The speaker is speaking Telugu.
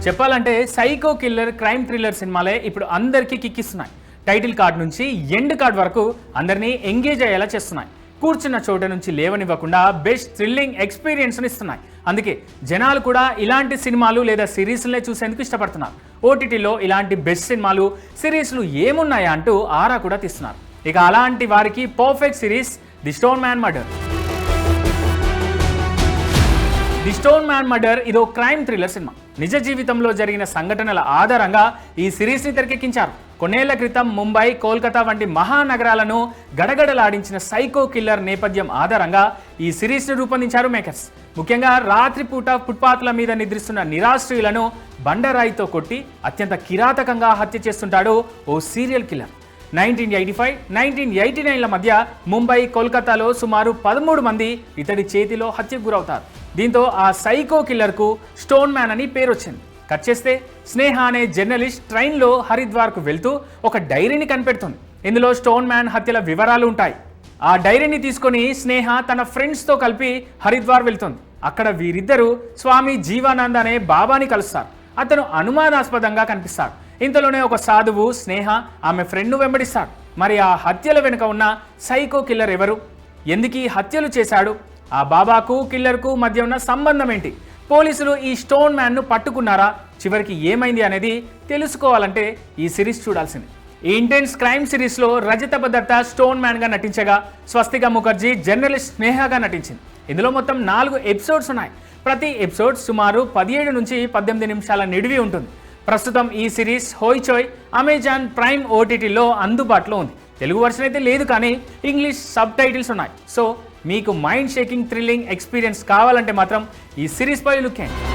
చెప్పాలంటే సైకో కిల్లర్ క్రైమ్ థ్రిల్లర్ సినిమాలే ఇప్పుడు అందరికీ కిక్కిస్తున్నాయి. టైటిల్ కార్డ్ నుంచి ఎండ్ కార్డ్ వరకు అందరినీ ఎంగేజ్ అయ్యేలా చేస్తున్నాయి. కూర్చున్న చోట నుంచి లేవనివ్వకుండా బెస్ట్ థ్రిల్లింగ్ ఎక్స్పీరియన్స్ని ఇస్తున్నాయి. అందుకే జనాలు కూడా ఇలాంటి సినిమాలు లేదా సిరీస్లనే చూసేందుకు ఇష్టపడుతున్నారు. ఓటీటీలో ఇలాంటి బెస్ట్ సినిమాలు సిరీస్లు ఏమున్నాయా అంటూ ఆరా కూడా తీస్తున్నారు. ఇక అలాంటి వారికి perfect series the stone man murder. The stone man murder ఇదో క్రైమ్ థ్రిల్లర్ సినిమా. నిజ జీవితంలో జరిగిన సంఘటనల ఆధారంగా ఈ సిరీస్ని తెరకెక్కించారు. కొన్నేళ్ల క్రితం ముంబై, కోల్కతా వంటి మహానగరాలను గడగడలాడించిన సైకో కిల్లర్ నేపథ్యం ఆధారంగా ఈ సిరీస్ని రూపొందించారు మేకర్స్. ముఖ్యంగా రాత్రిపూట ఫుట్పాత్ల మీద నిద్రిస్తున్న నిరాశ్రయులను బండరాయితో కొట్టి అత్యంత కిరాతకంగా హత్య చేస్తుంటాడు ఓ సీరియల్ కిల్లర్. 1985, 1989ల మధ్య ముంబై, కోల్కతాలో సుమారు 13 మంది ఇతడి చేతిలో హత్యకు గురవుతారు. దీంతో ఆ సైకో కిల్లర్కు స్టోన్ మ్యాన్ అని పేరు వచ్చింది. కట్ చేస్తే స్నేహ అనే జర్నలిస్ట్ ట్రైన్లో హరిద్వార్కు వెళ్తూ ఒక డైరీని కనిపెడుతుంది. ఇందులో స్టోన్ మ్యాన్ హత్యల వివరాలు ఉంటాయి. ఆ డైరీని తీసుకొని స్నేహ తన ఫ్రెండ్స్తో కలిపి హరిద్వార్ వెళ్తుంది. అక్కడ వీరిద్దరూ స్వామి జీవానంద్ అనే బాబాని కలుస్తారు. అతను అనుమానాస్పదంగా కనిపిస్తాడు. ఇంతలోనే ఒక సాధువు స్నేహ ఆమె ఫ్రెండ్ను వెంబడిస్తాడు. మరి ఆ హత్యల వెనుక ఉన్న సైకో కిల్లర్ ఎవరు? ఎందుకు ఈ హత్యలు చేశాడు? ఆ బాబాకు కిల్లర్కు మధ్య ఉన్న సంబంధం ఏంటి? పోలీసులు ఈ స్టోన్ మ్యాన్ను పట్టుకున్నారా? చివరికి ఏమైంది అనేది తెలుసుకోవాలంటే ఈ సిరీస్ చూడాల్సింది. ఈ ఇంటెన్స్ క్రైమ్ సిరీస్లో రజత దత్త స్టోన్ మ్యాన్గా నటించగా స్వస్తిక ముఖర్జీ జర్నలిస్ట్ స్నేహగా నటించింది. ఇందులో మొత్తం 4 ఎపిసోడ్స్ ఉన్నాయి. ప్రతి ఎపిసోడ్ సుమారు 17 నుంచి 18 నిమిషాల నిడివి ఉంటుంది. ప్రస్తుతం ఈ సిరీస్ హోయిచోయ్, అమెజాన్ ప్రైమ్ ఓటీటీలో అందుబాటులో ఉంది. తెలుగు వర్షన్ అయితే లేదు, కానీ ఇంగ్లీష్ సబ్ టైటిల్స్ ఉన్నాయి. సో మీకు మైండ్ షేకింగ్ థ్రిల్లింగ్ ఎక్స్పీరియన్స్ కావాలంటే మాత్రం ఈ సిరీస్ పై లుక్ చేయండి.